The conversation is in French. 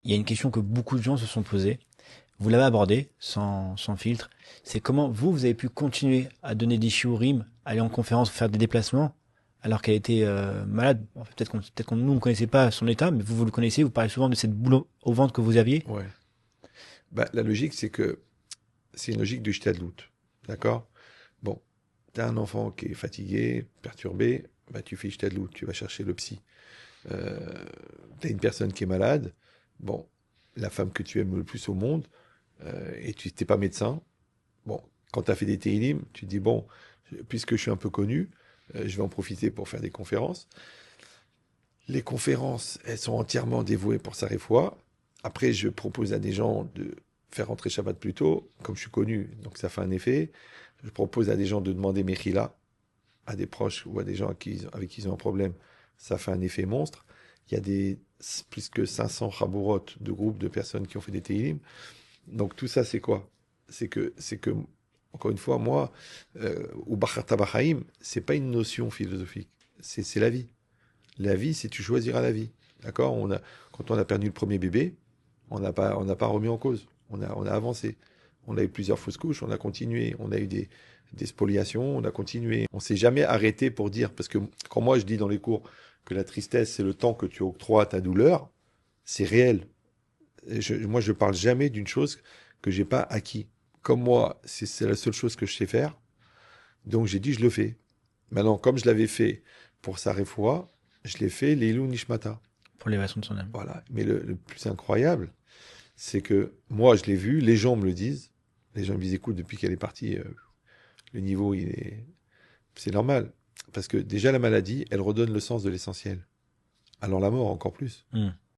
il y a une question que beaucoup de gens se sont posées. Vous l'avez abordé sans filtre. C'est comment vous avez pu continuer à donner des shiurim, aller en conférence, faire des déplacements, alors qu'elle était malade. En fait, peut-être qu'on nous ne connaissait pas son état, mais vous le connaissez. Vous parlez souvent de cette boule au ventre que vous aviez. Ouais. Bah, la logique, c'est que c'est une logique du shtadlout. D'accord? Bon, tu as un enfant qui est fatigué, perturbé, bah, tu fais shtadlout, tu vas chercher le psy. Tu as une personne qui est malade, bon, la femme que tu aimes le plus au monde, et tu n'es pas médecin. Bon, quand tu as fait des télim, tu te dis, bon, puisque je suis un peu connu, je vais en profiter pour faire des conférences. Les conférences, elles sont entièrement dévouées pour sa réfoua. Après, je propose à des gens de faire rentrer Shabbat plus tôt, comme je suis connu, donc ça fait un effet. Je propose à des gens de demander Mechila à des proches ou à des gens avec qui ils ont un problème. Ça fait un effet monstre. Il y a plus que 500 chabourot de groupes de personnes qui ont fait des télim. Donc tout ça, c'est quoi? C'est que, encore une fois, moi, ou Bacharta Bachaim, c'est pas une notion philosophique. C'est la vie. La vie, c'est tu choisiras la vie. D'accord? Quand on a perdu le premier bébé, on n'a pas remis en cause. On a avancé. On a eu plusieurs fausses couches, on a continué. On a eu des spoliations, on a continué. On s'est jamais arrêté pour dire, parce que quand moi je dis dans les cours que la tristesse, c'est le temps que tu octroies à ta douleur, c'est réel. Moi, je parle jamais d'une chose que j'ai pas acquis. Comme moi, c'est la seule chose que je sais faire, donc j'ai dit je le fais. Maintenant, comme je l'avais fait pour sa réfoua, je l'ai fait Leilou Nishmata. Pour l'élévation de son âme. Voilà. Mais le plus incroyable, c'est que moi, je l'ai vu, les gens me le disent. Les gens me disent, écoute, depuis qu'elle est partie, le niveau, c'est normal. Parce que déjà, la maladie, elle redonne le sens de l'essentiel. Alors la mort, encore plus. Hmm.